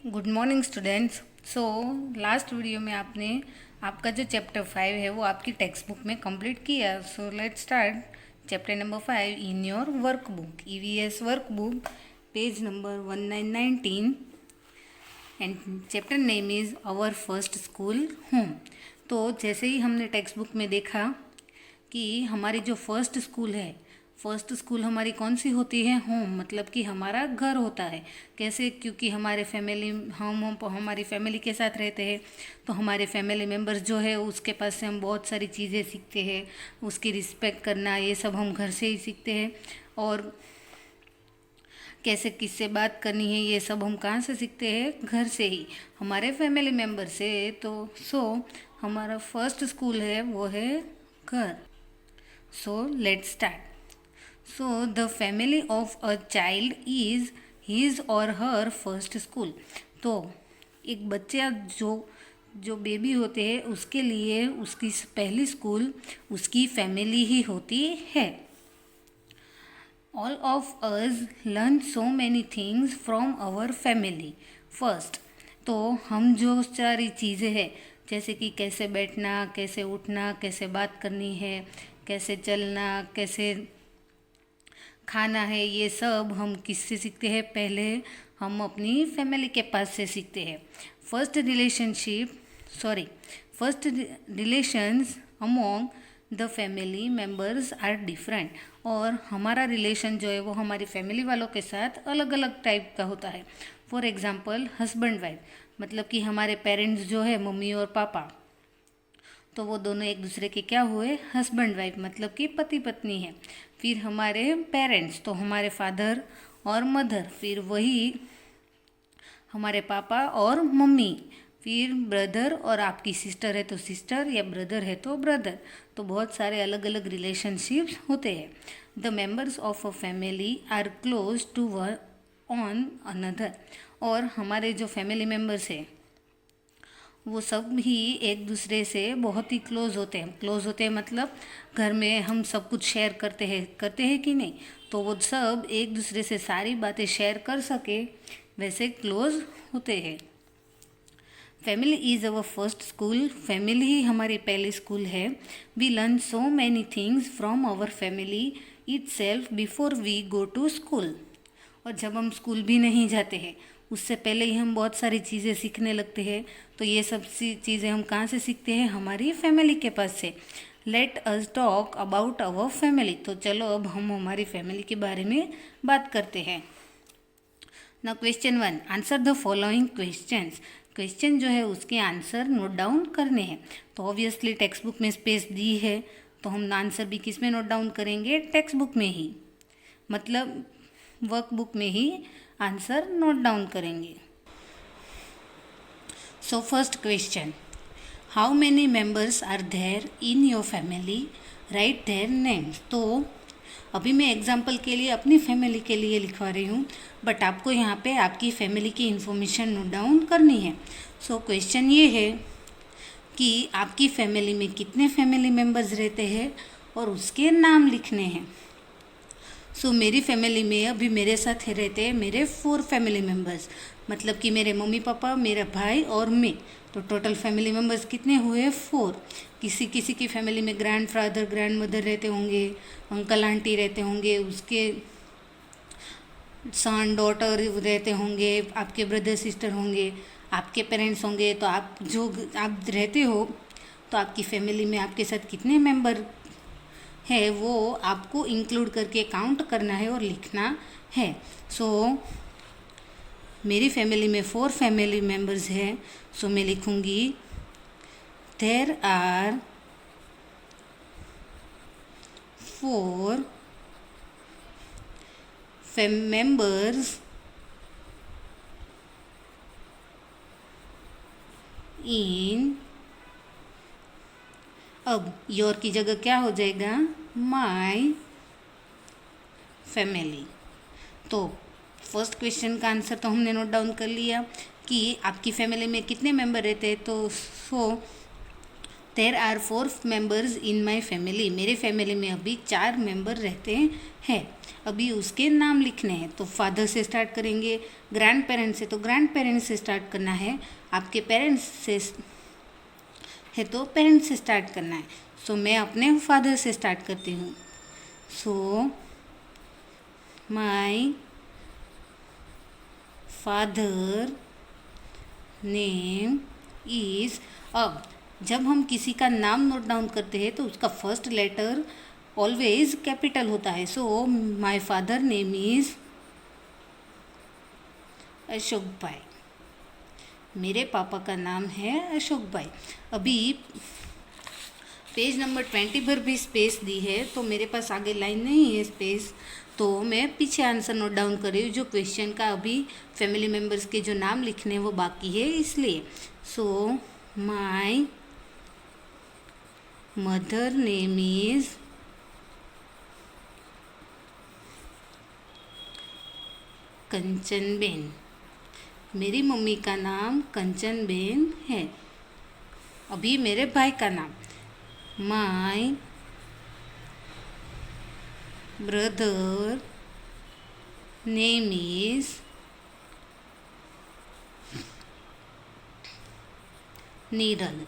Good morning students. Last video में आपने आपका जो चैप्टर 5 है वो आपकी टेक्स्ट बुक में कंप्लीट किया। Let's start chapter number 5 in your workbook, EVS workbook, page number 1919 and chapter name is our first school home. तो जैसे ही हमने टेक्स्ट बुक में देखा कि हमारी जो फर्स्ट स्कूल है, फर्स्ट स्कूल हमारी कौन सी होती है? होम, मतलब कि हमारा घर होता है। कैसे? क्योंकि हमारे फैमिली हम हमारी फैमिली के साथ रहते हैं, तो हमारे फैमिली मेम्बर्स जो है उसके पास से हम बहुत सारी चीज़ें सीखते हैं। उसकी रिस्पेक्ट करना, ये सब हम घर से ही सीखते हैं। और कैसे किससे बात करनी है, ये सब हम कहाँ से सीखते हैं? घर से ही, हमारे फैमिली मेम्बर से। तो हमारा फर्स्ट स्कूल है वो है घर। Let's start. The family of a child is his और हर फर्स्ट स्कूल। तो एक बच्चा जो बेबी होते हैं उसके लिए उसकी पहली स्कूल उसकी फैमिली ही होती है। All of us learn so many things from our family first. तो हम जो सारी चीज़ें हैं, जैसे कि कैसे बैठना, कैसे उठना, कैसे बात करनी है, कैसे चलना, कैसे खाना है, ये सब हम किससे सीखते हैं? पहले हम अपनी फैमिली के पास से सीखते हैं। First relations among the family members are different. और हमारा रिलेशन जो है वो हमारी फैमिली वालों के साथ अलग अलग टाइप का होता है। फॉर एग्जाम्पल हस्बैंड वाइफ, मतलब कि हमारे पेरेंट्स जो है मम्मी और पापा, तो वो दोनों एक दूसरे के क्या हुए? हस्बैंड वाइफ, मतलब कि पति पत्नी है। फिर हमारे पेरेंट्स, तो हमारे फादर और मदर, फिर वही हमारे पापा और मम्मी। फिर ब्रदर, और आपकी सिस्टर है तो सिस्टर, या ब्रदर है तो ब्रदर। तो बहुत सारे अलग अलग रिलेशनशिप्स होते हैं। The members of a family are close to on another. और हमारे जो फैमिली मेम्बर्स हैं वो सब ही एक दूसरे से बहुत ही क्लोज होते हैं। क्लोज होते हैं मतलब घर में हम सब कुछ शेयर करते हैं कि नहीं? तो वो सब एक दूसरे से सारी बातें शेयर कर सके, वैसे क्लोज होते हैं। Family is our first school. Family ही हमारी पहली स्कूल है। We learn so many things from our family itself before we go to school. और जब हम स्कूल भी नहीं जाते हैं उससे पहले ही हम बहुत सारी चीज़ें सीखने लगते हैं। तो ये सब चीज़ें हम कहाँ से सीखते हैं? हमारी फैमिली के पास से। Let us talk about our family. तो चलो अब हम हमारी फैमिली के बारे में बात करते हैं। ना question 1, answer the following questions. Question जो है उसके आंसर नोट डाउन करने हैं। तो ऑब्वियसली टेक्स्ट बुक में स्पेस दी है, तो हम आंसर भी किस में नोट डाउन करेंगे? टेक्स्ट बुक में ही, मतलब वर्कबुक में ही आंसर नोट डाउन करेंगे। First question, how many members are there in your family? Write their names. तो अभी मैं एग्जाम्पल के लिए अपनी फैमिली के लिए लिखवा रही हूँ, बट आपको यहाँ पे आपकी फैमिली की इन्फॉर्मेशन नोट डाउन करनी है। क्वेश्चन ये है कि आपकी फैमिली में कितने फैमिली मेंबर्स रहते हैं और उसके नाम लिखने हैं। मेरी फैमिली में अभी मेरे साथ रहते हैं मेरे 4 फैमिली मेम्बर्स, मतलब कि मेरे मम्मी पापा, मेरा भाई और मैं। तो टोटल फैमिली मेम्बर्स कितने हुए? 4। किसी किसी की फैमिली में ग्रैंड फादर ग्रैंड मदर रहते होंगे, अंकल आंटी रहते होंगे, उसके सन डॉटर रहते होंगे, आपके ब्रदर सिस्टर होंगे, आपके पेरेंट्स होंगे। तो आप रहते हो, तो आपकी फैमिली में आपके साथ कितने मेंबर है वो आपको इंक्लूड करके काउंट करना है और लिखना है। मेरी फैमिली में 4 फैमिली मेम्बर्स हैं। मैं लिखूँगी देयर आर 4 मेंबर्स इन, अब योर की जगह क्या हो जाएगा? My family. तो फर्स्ट क्वेश्चन का आंसर तो हमने नोट डाउन कर लिया कि आपकी फैमिली में कितने मेंबर रहते हैं। तो there are 4 members in my family, मेरे फैमिली में अभी 4 मेंबर रहते हैं। अभी उसके नाम लिखने हैं, तो फादर से स्टार्ट करेंगे, ग्रैंड पेरेंट्स से तो ग्रैंड पेरेंट्स से स्टार्ट करना है, आपके पेरेंट्स से है तो पेरेंट्स से स्टार्ट करना है। सो मैं अपने फादर से स्टार्ट करती हूँ। सो माई फादर नेम इज। अब जब हम किसी का नाम नोट डाउन करते हैं तो उसका फर्स्ट लेटर ऑलवेज कैपिटल होता है। So my father name is Ashok bhai, मेरे पापा का नाम है अशोक भाई। अभी पेज नंबर 20 पर भी स्पेस दी है, तो मेरे पास आगे लाइन नहीं है स्पेस, तो मैं पीछे आंसर नोट डाउन कर रही हूँ। जो क्वेश्चन का अभी फैमिली मेम्बर्स के जो नाम लिखने हैं वो बाकी है, इसलिए। So my mother name is Kanchanben, मेरी मम्मी का नाम कंचनबेन है। अभी मेरे भाई का नाम, my brother name is Niral,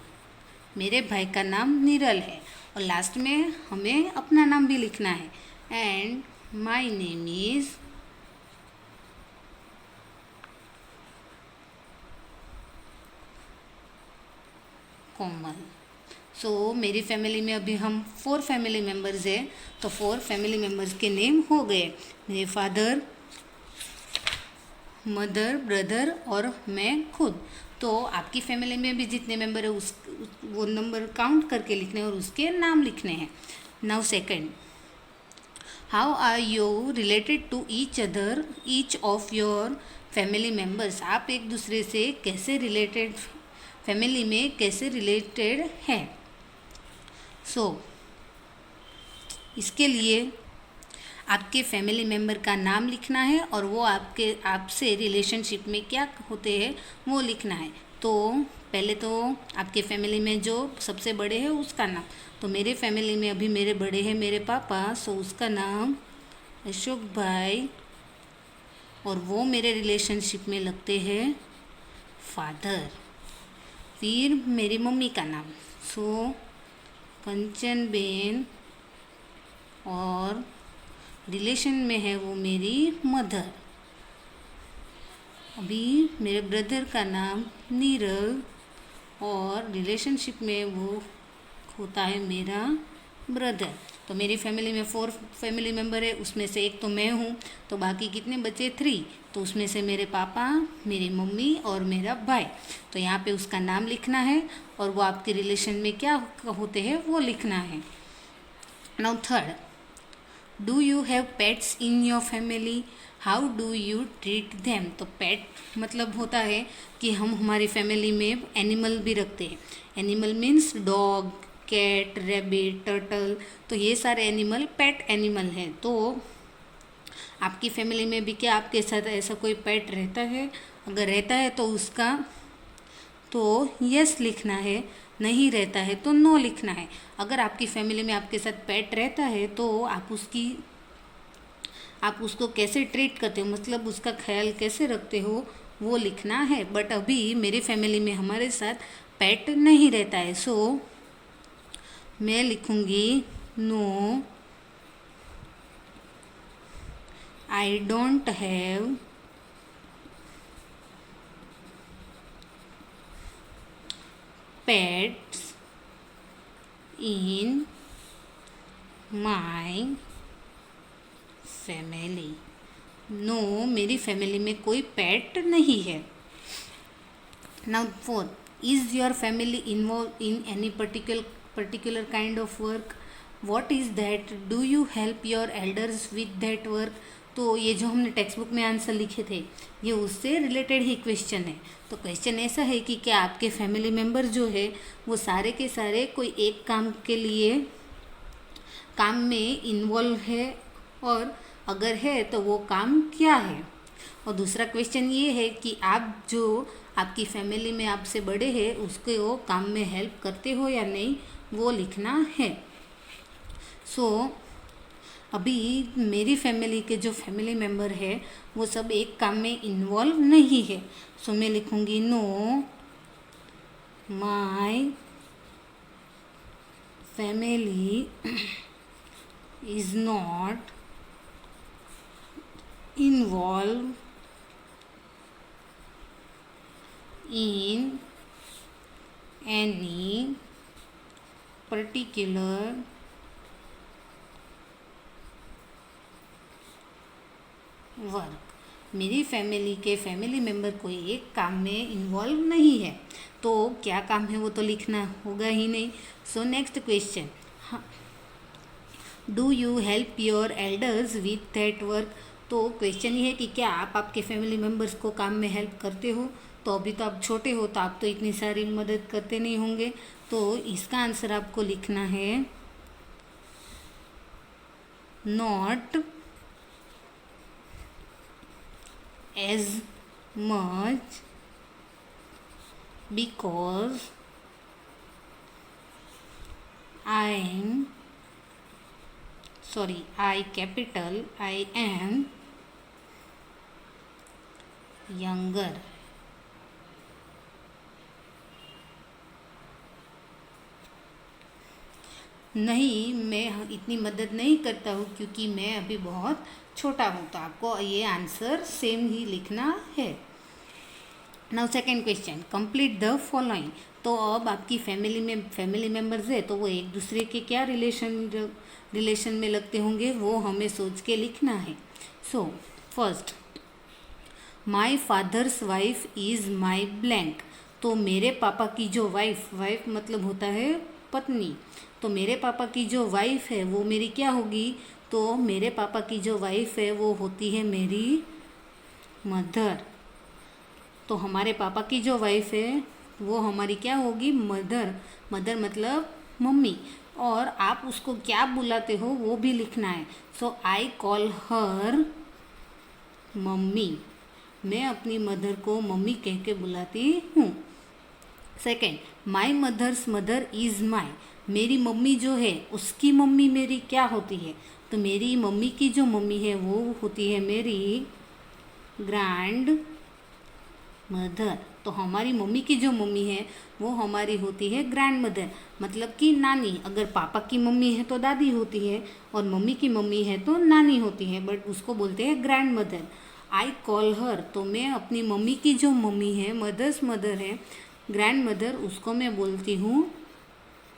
मेरे भाई का नाम नीरल है। और लास्ट में हमें अपना नाम भी लिखना है, एंड माई नेम इज कोमल। सो मेरी फैमिली में अभी हम 4 फैमिली मेम्बर्स हैं, तो 4 फैमिली मेम्बर्स के नेम हो गए, मेरे फादर, मदर, ब्रदर और मैं खुद। तो आपकी फैमिली में भी जितने मेंबर है वो नंबर काउंट करके लिखने और उसके नाम लिखने हैं। Now second, how are you related to each other, each of your family members, आप एक दूसरे से कैसे रिलेटेड, फैमिली में कैसे रिलेटेड है। सो इसके लिए आपके फैमिली मेम्बर का नाम लिखना है और वो आपसे रिलेशनशिप में क्या होते हैं वो लिखना है। तो पहले तो आपके फैमिली में जो सबसे बड़े हैं उसका नाम, तो मेरे फैमिली में अभी मेरे बड़े हैं मेरे पापा, सो उसका नाम अशोक भाई, और वो मेरे रिलेशनशिप में लगते हैं फादर। फिर मेरी मम्मी का नाम, सो कंचनबेन, और रिलेशन में है वो मेरी मदर। अभी मेरे ब्रदर का नाम नीरव, और रिलेशनशिप में वो होता है मेरा ब्रदर। तो मेरी फैमिली में 4 फैमिली मेम्बर है, उसमें से एक तो मैं हूँ, तो बाकी कितने बचे 3, तो उसमें से मेरे पापा, मेरी मम्मी और मेरा भाई। तो यहाँ पे उसका नाम लिखना है और वो आपके रिलेशन में क्या होते हैं वो लिखना है। Now third, do you have pets in your family, how do you treat them. तो पेट मतलब होता है कि हम हमारी फैमिली में एनिमल भी रखते हैं। Animal means dog, cat, rabbit, turtle, तो ये सारे एनिमल पेट एनिमल हैं। तो आपकी फैमिली में भी क्या आपके साथ ऐसा कोई पेट रहता है, अगर रहता है तो उसका तो यस लिखना है, नहीं रहता है तो नो लिखना है। अगर आपकी फैमिली में आपके साथ पेट रहता है तो आप उसको कैसे ट्रीट करते हो, मतलब उसका ख्याल कैसे रखते हो वो लिखना है। बट अभी मेरी फैमिली में हमारे साथ पेट नहीं रहता है, सो मैं लिखूँगी no, I don't have pets in my family. No, मेरी फैमिली में कोई पेट नहीं है। Now fourth, is your family involve in any particular kind of work, what is that, do you help your elders with that work. तो ये जो हमने text book में आंसर लिखे थे ये उससे रिलेटेड ही क्वेश्चन है। तो क्वेश्चन ऐसा है कि क्या आपके फैमिली मेम्बर जो है वो सारे के सारे कोई एक काम के लिए काम में इन्वॉल्व है, और अगर है तो वो काम क्या है। और दूसरा क्वेश्चन ये है कि आप जो आपकी फैमिली में आपसे बड़े हैं उसके वो काम में हेल्प करते हो या नहीं, वो लिखना है। सो अभी मेरी फैमिली के जो फैमिली मेम्बर है वो सब एक काम में इन्वॉल्व नहीं है। सो मैं लिखूँगी no my family is not involve in any particular work. मेरी फैमिली के फैमिली मेम्बर कोई एक काम में इन्वॉल्व नहीं है, तो क्या काम है वो तो लिखना होगा ही नहीं। So next question, do you help your elders with that work. तो क्वेश्चन ये है कि क्या आप आपके फैमिली मेम्बर्स को काम में हेल्प करते हो। तो अभी तो आप छोटे हो तो आप तो इतनी सारी मदद करते नहीं होंगे, तो इसका आंसर आपको लिखना है not as much because I am younger। नहीं, मैं इतनी मदद नहीं करता हूँ क्योंकि मैं अभी बहुत छोटा हूँ। तो आपको ये आंसर सेम ही लिखना है। Now second question, complete the following. तो अब आपकी फैमिली मेम्बर्स है तो वो एक दूसरे के क्या रिलेशन में लगते होंगे वो हमें सोच के लिखना है। So first, my father's wife is my blank. तो मेरे पापा की जो वाइफ मतलब होता है पत्नी, तो मेरे पापा की जो वाइफ है वो मेरी क्या होगी। तो मेरे पापा की जो वाइफ है वो होती है मेरी मदर। तो हमारे पापा की जो वाइफ है वो हमारी क्या होगी, मदर। मदर मतलब मम्मी। और आप उसको क्या बुलाते हो वो भी लिखना है। So I call her mummy. मैं अपनी मदर को मम्मी कह के बुलाती हूँ। Second, my mother's mother is my. मेरी मम्मी जो है उसकी मम्मी मेरी क्या होती है। तो मेरी मम्मी की जो मम्मी है वो होती है मेरी ग्रैंड मदर। तो हमारी मम्मी की जो मम्मी है वो हमारी होती है ग्रैंड मदर, मतलब कि नानी। अगर पापा की मम्मी है तो दादी होती है और मम्मी की मम्मी है तो नानी होती है, बट उसको बोलते हैं ग्रैंड मदर। आई कॉल हर, तो मैं अपनी मम्मी की जो मम्मी है, मदर्स मदर है, ग्रैंड मदर, उसको मैं बोलती हूँ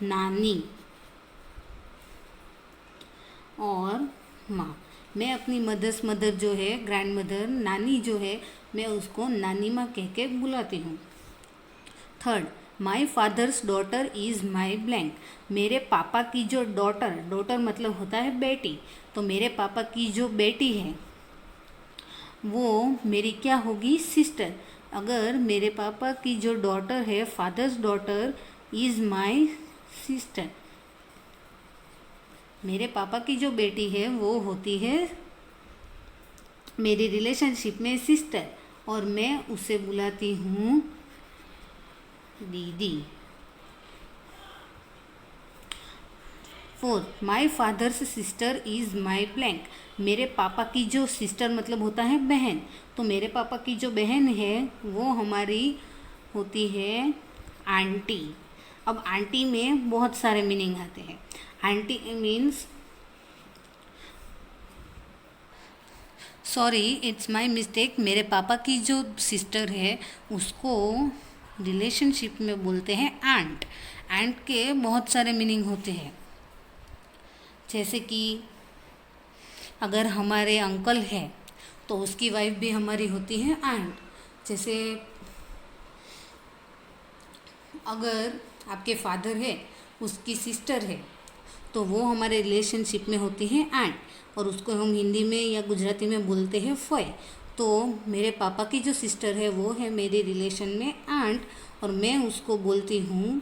नानी। और माँ, मैं अपनी मदर्स मदर जो है, ग्रैंड मदर, नानी जो है, मैं उसको नानी माँ कह के बुलाती हूँ। Third, my father's daughter is my blank. मेरे पापा की जो डॉटर मतलब होता है बेटी, तो मेरे पापा की जो बेटी है वो मेरी क्या होगी, सिस्टर। अगर मेरे पापा की जो डॉटर है, father's daughter is my sister. मेरे पापा की जो बेटी है वो होती है मेरी रिलेशनशिप में सिस्टर, और मैं उसे बुलाती हूँ दीदी। Fourth, my father's sister is my blank. मेरे पापा की जो सिस्टर मतलब होता है बहन, तो मेरे पापा की जो बहन है वो हमारी होती है आंटी। अब आंटी में बहुत सारे मीनिंग आते हैं। Aunty means, sorry it's my mistake, मेरे पापा की जो सिस्टर है उसको रिलेशनशिप में बोलते हैं आंट। आंट के बहुत सारे मीनिंग होते हैं, जैसे कि अगर हमारे अंकल है तो उसकी वाइफ भी हमारी होती है आंट। जैसे अगर आपके फादर है, उसकी सिस्टर है, तो वो हमारे रिलेशनशिप में होती है आंट, और उसको हम हिंदी में या गुजराती में बोलते हैं फॉय। तो मेरे पापा की जो सिस्टर है वो है मेरे रिलेशन में आंट, और मैं उसको बोलती हूँ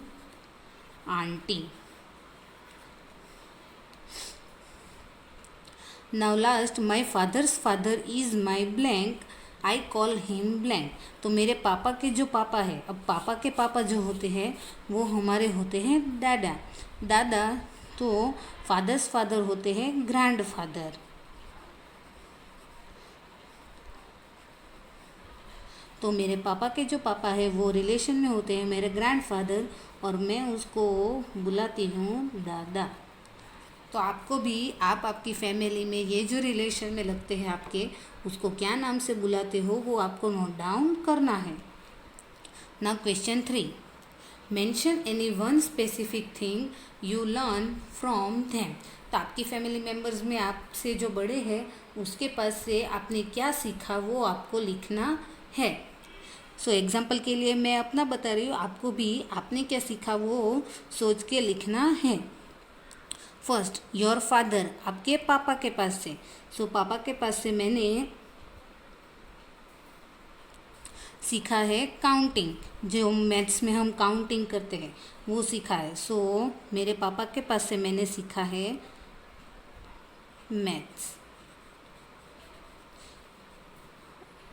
aunty. Now last, my father's father is my blank. I call him blank. तो मेरे पापा के जो पापा है, अब पापा के पापा जो होते हैं वो हमारे होते हैं दादा। दादा तो फादर्स फादर होते हैं ग्रैंड फादर। तो मेरे पापा के जो पापा है वो रिलेशन में होते हैं मेरे ग्रैंडफादर, और मैं उसको बुलाती हूँ दादा। तो आपको भी आप आपकी फैमिली में ये जो रिलेशन में लगते हैं आपके, उसको क्या नाम से बुलाते हो वो आपको नोट डाउन करना है। Now question 3, mention any one specific thing you learn from them. तो आपकी फैमिली मेम्बर्स में आपसे जो बड़े हैं उसके पास से आपने क्या सीखा वो आपको लिखना है। सो एग्जाम्पल के लिए मैं अपना बता रही हूँ, आपको भी आपने क्या सीखा वो सोच के लिखना है। फर्स्ट, योर फादर, आपके पापा के पास से। सो पापा के पास से मैंने सीखा है काउंटिंग, जो मैथ्स में हम काउंटिंग करते हैं वो सीखा है। सो मेरे पापा के पास से मैंने सीखा है मैथ्स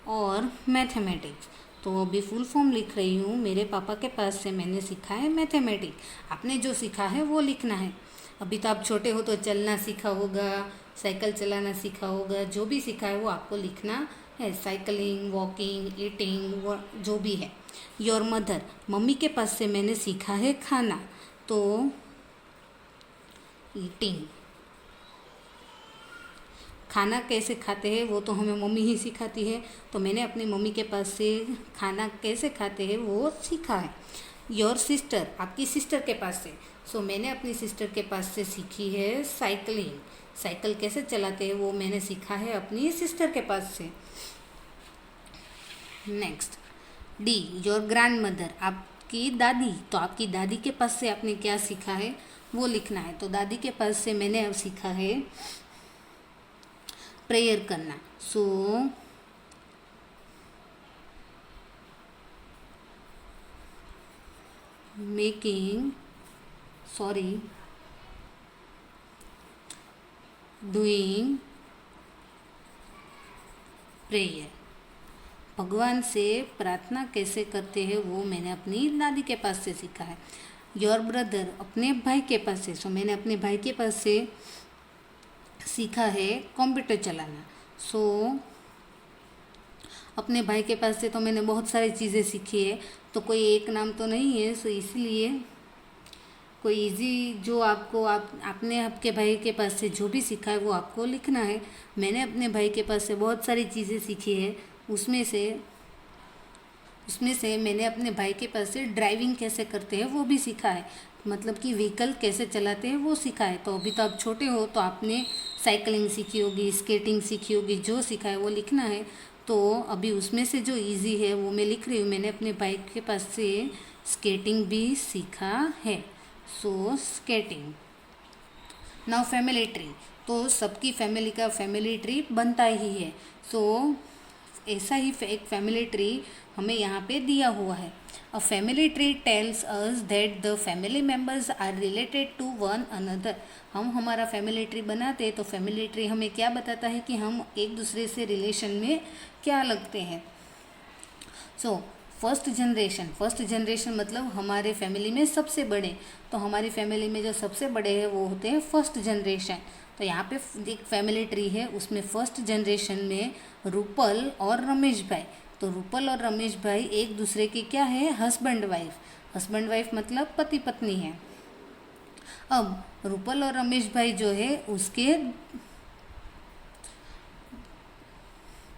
और मैथमेटिक्स। तो अभी फुल फॉर्म लिख रही हूँ, मेरे पापा के पास से मैंने सीखा है मैथमेटिक्स। आपने जो सीखा है वो लिखना है। अभी तो आप छोटे हो तो चलना सीखा होगा, साइकिल चलाना सीखा होगा, जो भी सीखा है वो आपको लिखना है। साइकिलिंग, वॉकिंग, ईटिंग, जो भी है। योर मदर, मम्मी के पास से मैंने सीखा है खाना, तो ईटिंग। खाना कैसे खाते हैं वो तो हमें मम्मी ही सिखाती है, तो मैंने अपनी मम्मी के पास से खाना कैसे खाते हैं वो सीखा है। योर सिस्टर, आपकी सिस्टर के पास से। सो मैंने अपनी सिस्टर के पास से सीखी है साइकिलिंग। साइकिल कैसे चलाते हैं वो मैंने सीखा है अपनी सिस्टर के पास से। Next, D, your grand mother, आपकी दादी। तो आपकी दादी के पास से आपने क्या सीखा है वो लिखना है। तो दादी के पास से मैंने अब सीखा है प्रेयर करना। So doing prayer. भगवान से प्रार्थना कैसे करते हैं वो मैंने अपनी दादी के पास से सीखा है। योर ब्रदर, अपने भाई के पास से। सो मैंने अपने भाई के पास से सीखा है कंप्यूटर चलाना। सो अपने भाई के पास से तो मैंने बहुत सारी चीज़ें सीखी है, तो कोई एक नाम तो नहीं है। सो इसलिए कोई इजी जो आपने आपके भाई के पास से जो भी सीखा है वो आपको लिखना है। मैंने अपने भाई के पास से बहुत सारी चीज़ें सीखी है, उसमें से मैंने अपने भाई के पास से ड्राइविंग कैसे करते हैं वो भी सीखा है, मतलब कि व्हीकल कैसे चलाते हैं वो सीखा है। तो अभी तो आप छोटे हो तो आपने साइकिलिंग सीखी होगी, स्केटिंग सीखी होगी, जो सीखा है वो लिखना है। तो अभी उसमें से जो इजी है वो मैं लिख रही हूँ। मैंने अपने भाई के पास से स्केटिंग भी सीखा है। सो स्केटिंग। नाउ फैमिली ट्री, तो सबकी फैमिली का फैमिली ट्री बनता ही है। सो ऐसा ही एक फैमिली ट्री हमें यहाँ पे दिया हुआ है। A family tree tells us that the family members are related to one another. हम हमारा फैमिली ट्री बनाते हैं तो फैमिली ट्री हमें क्या बताता है कि हम एक दूसरे से रिलेशन में क्या लगते हैं। सो फर्स्ट जनरेशन मतलब हमारे फैमिली में सबसे बड़े। तो हमारी फैमिली में जो सबसे बड़े हैं वो होते हैं फर्स्ट जनरेशन। तो यहाँ पे एक फैमिली ट्री है, उसमें फर्स्ट जनरेशन में रूपल और रमेश भाई। तो रूपल और रमेश भाई एक दूसरे के क्या है, हस्बैंड वाइफ मतलब पति पत्नी है। अब रूपल और रमेश भाई जो है उसके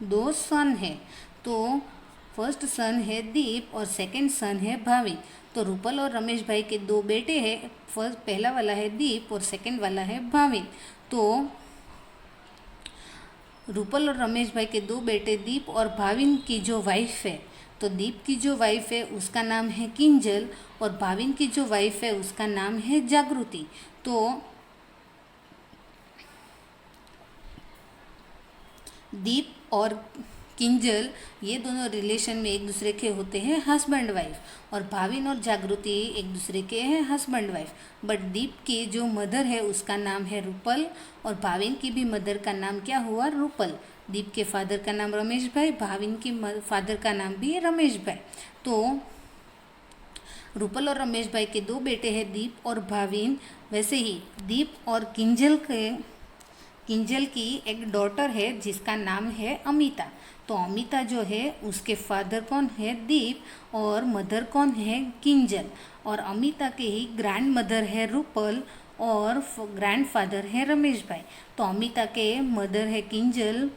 2 सन है। तो फर्स्ट सन है दीप और सेकंड सन है भाविन। तो रूपल और रमेश भाई के 2 बेटे हैं, पहला वाला है दीप और सेकंड वाला है भाविन। तो रूपल और रमेश भाई के 2 बेटे दीप और भाविन की जो वाइफ है, तो दीप की जो वाइफ है उसका नाम है किंजल और भाविन की जो वाइफ है उसका नाम है जागृति। तो दीप और किंजल ये दोनों रिलेशन में एक दूसरे के होते हैं हस्बैंड वाइफ, और भाविन और जागृति एक दूसरे के हैं हस्बैंड वाइफ। बट दीप की जो मदर है उसका नाम है रूपल और भाविन की भी मदर का नाम क्या हुआ, रूपल। दीप के फादर का नाम रमेश भाई, भाविन की फादर का नाम भी रमेश भाई। तो रूपल और रमेश भाई के दो बेटे हैं, दीप और भाविन। वैसे ही दीप और किंजल की एक डॉटर है जिसका नाम है अमिता। तो अमिता जो है उसके फादर कौन है, दीप, और मदर कौन है, किंजल। और अमिता के ही ग्रैंड मदर है रूपल और ग्रैंड फादर है रमेश भाई। तो अमिता के मदर है किंजल,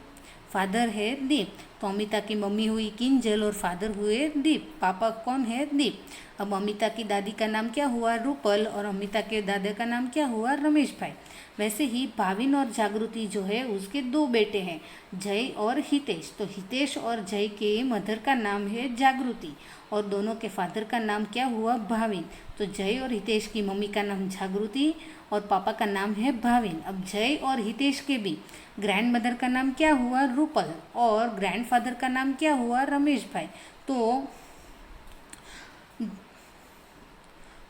फादर है दीप। तो अमिता की मम्मी हुई किंजल और फादर हुए दीप। पापा कौन है, दीप। अब अमिता की दादी का नाम क्या हुआ, रूपल, और अमिता के दादा का नाम क्या हुआ, रमेश भाई। वैसे ही भाविन और जागृति जो है उसके दो बेटे हैं, जय और हितेश। तो हितेश और जय के मदर का नाम है जागृति और दोनों के फादर का नाम क्या हुआ, भाविन। तो जय और हितेश की मम्मी का नाम जागृति और पापा का नाम है भाविन। अब जय और हितेश के भी ग्रैंड मदर का नाम क्या हुआ, रूपल, और ग्रैंड फादर का नाम क्या हुआ, रमेश भाई। तो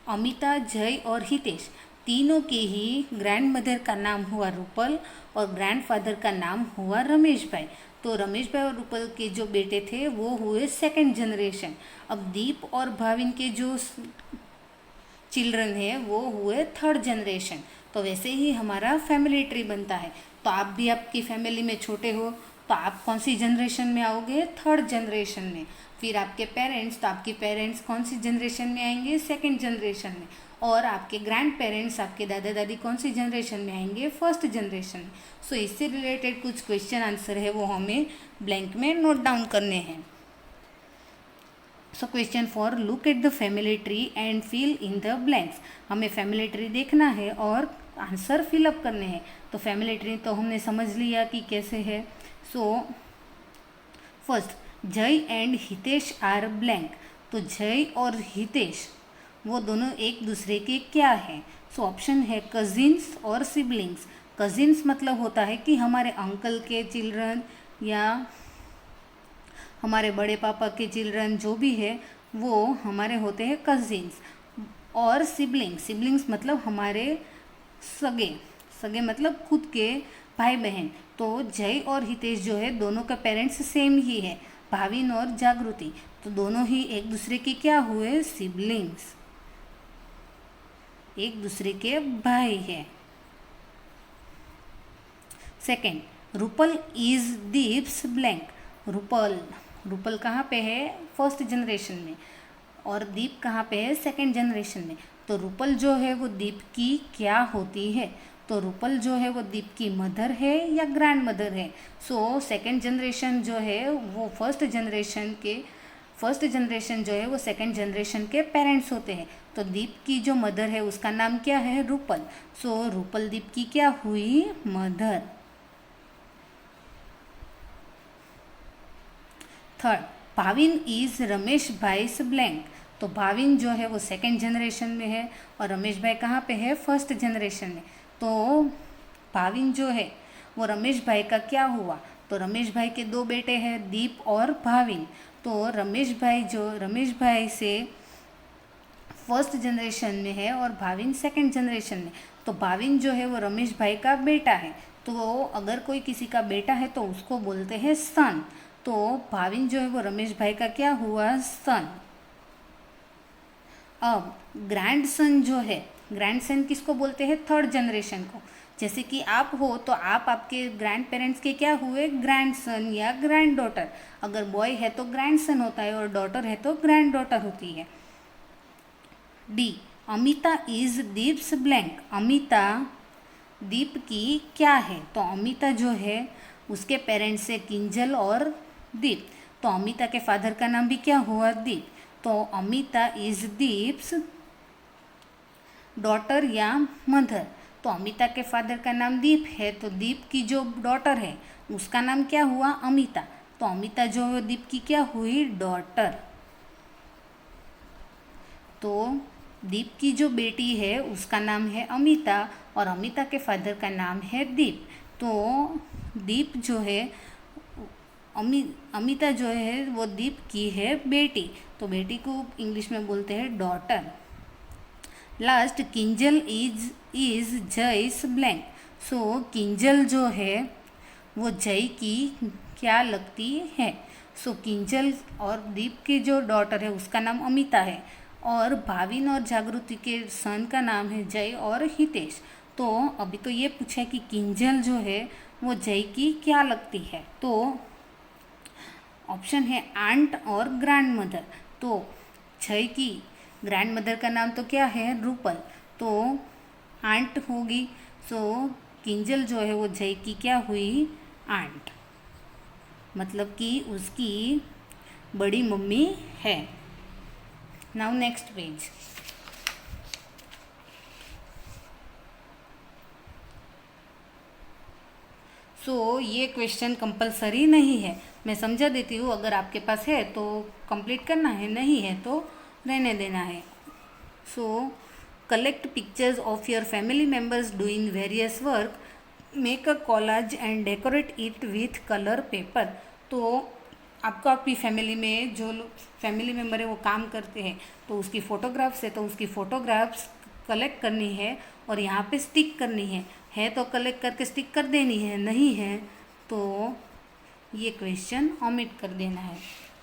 अमिता, जय और हितेश तीनों के ही ग्रैंड मदर का नाम हुआ रूपल और ग्रैंड फादर का नाम हुआ रमेश भाई। तो रमेश भाई और रूपल के जो बेटे थे वो हुए सेकंड जनरेशन। अब दीप और भाविन के जो चिल्ड्रन है वो हुए थर्ड जनरेशन। तो वैसे ही हमारा फैमिली ट्री बनता है। तो आप भी आपकी फैमिली में छोटे हो तो आप कौन सी जनरेशन में आओगे, थर्ड जनरेशन में। फिर आपके पेरेंट्स, तो आपके पेरेंट्स कौन सी जनरेशन में आएंगे, सेकंड जनरेशन में। और आपके ग्रैंड पेरेंट्स, आपके दादा दादी कौन सी जनरेशन में आएंगे, फर्स्ट जनरेशन में। सो इससे रिलेटेड कुछ क्वेश्चन आंसर है वो हमें ब्लैंक में नोट डाउन करने हैं। So question four look at the family tree and fill in the blanks. हमें फैमिली ट्री देखना है और आंसर फिलअप करने हैं। तो फैमिली ट्री तो हमने समझ लिया कि कैसे है। सो फर्स्ट, जय एंड हितेश आर ब्लैंक। तो जय और हितेश वो दोनों एक दूसरे के क्या हैं। सो ऑप्शन है कजिन्स और सिबलिंग्स। कजिन्स मतलब होता है कि हमारे अंकल के चिल्ड्रन या हमारे बड़े पापा के चिल्ड्रन जो भी है वो हमारे होते हैं कजिन्स। और सिबलिंग्स मतलब हमारे सगे मतलब खुद के भाई बहन। तो जय और हितेश जो है दोनों का पेरेंट्स सेम ही है, भाविन और जागृति। तो दोनों ही एक दूसरे के क्या हुए, सिबलिंग्स, एक दूसरे के भाई है। Second, Rupal is Deep's blank. Rupal कहाँ पे है, फर्स्ट जनरेशन में, और दीप कहाँ पे है, सेकेंड जनरेशन में। तो रूपल जो है वो दीप की क्या होती है। तो रूपल जो है वो दीप की मदर है या ग्रैंड मदर है। सो सेकेंड जनरेशन जो है वो फर्स्ट जनरेशन जो है वो सेकेंड जनरेशन के पेरेंट्स होते हैं। तो दीप की जो मदर है उसका नाम क्या है, रूपल। सो रूपल दीप की क्या हुई, mother. Third, Bhavin is Ramesh bhai's blank. तो भाविन जो है वो सेकेंड जनरेशन में है और रमेश भाई कहाँ पे है, फर्स्ट जनरेशन में। तो भाविन जो है वो रमेश भाई का क्या हुआ। तो रमेश भाई के दो बेटे हैं, दीप और भाविन। तो रमेश भाई से फर्स्ट जनरेशन में है और भाविन सेकंड जनरेशन में। तो भाविन जो है वो रमेश भाई का बेटा है। तो अगर कोई किसी का बेटा है तो उसको बोलते हैं सन। तो भाविन जो है वो रमेश भाई का क्या हुआ, सन। अब ग्रैंडसन जो है, ग्रैंडसन किसको बोलते हैं, थर्ड जनरेशन को। जैसे कि आप हो तो आप आपके ग्रैंड पेरेंट्स के क्या हुए, ग्रैंडसन या ग्रैंड डॉटर। अगर बॉय है तो ग्रैंडसन होता है और डॉटर है तो ग्रैंड डॉटर होती है। D, Amita is Deep's blank. Amita Deep की क्या है। तो अमिता जो है उसके पेरेंट्स है किंजल और दीप। तो अमिता के फादर का नाम भी क्या हुआ, दीप। तो अमिता इज दीप्स डॉटर या मदर। तो अमिता के फादर का नाम दीप है तो दीप की जो डॉटर है उसका नाम क्या हुआ, अमिता। तो अमिता जो है दीप की क्या हुई, डॉटर। तो दीप की जो बेटी है उसका नाम है अमिता और अमिता के फादर का नाम है दीप। तो दीप जो है अमिता जो है वो दीप की है बेटी। तो बेटी को इंग्लिश में बोलते हैं daughter. Last, Kinjal is Jay's blank. So Kinjal जो है वो जय की क्या लगती है। सो किंजल और दीप की जो डॉटर है उसका नाम अमिता है, और भाविन और जागृति के सन का नाम है जय और हितेश। तो अभी तो ये पूछा है कि किंजल जो है वो जय की क्या लगती है, तो ऑप्शन है आंट और ग्रैंड मदर। तो जय की ग्रैंड मदर का नाम तो क्या है, रूपल, तो आंट होगी। सो किंजल जो है वो जय की क्या हुई, आंट, मतलब कि उसकी बड़ी मम्मी है। Now next page. सो ये क्वेश्चन कंपलसरी नहीं है, मैं समझा देती हूँ, अगर आपके पास है तो कंप्लीट करना है, नहीं है तो रहने देना है। So collect pictures of your family members doing various work, make a collage and decorate it with colour paper. तो आपको आपकी फैमिली में जो फैमिली मेम्बर है वो काम करते हैं तो उसकी फ़ोटोग्राफ्स है, तो उसकी फ़ोटोग्राफ्स कलेक्ट करनी है और यहाँ पे स्टिक करनी है तो कलेक्ट करके स्टिक कर देनी है, नहीं है तो ये क्वेश्चन ओमिट कर देना है।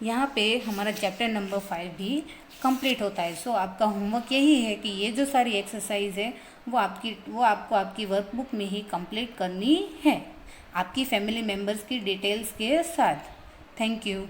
यहाँ पे हमारा चैप्टर नंबर 5 भी कंप्लीट होता है। सो आपका होमवर्क यही है कि ये जो सारी एक्सरसाइज है वो आपको आपकी वर्कबुक में ही कंप्लीट करनी है, आपकी फैमिली मेम्बर्स की डिटेल्स के साथ। Thank you.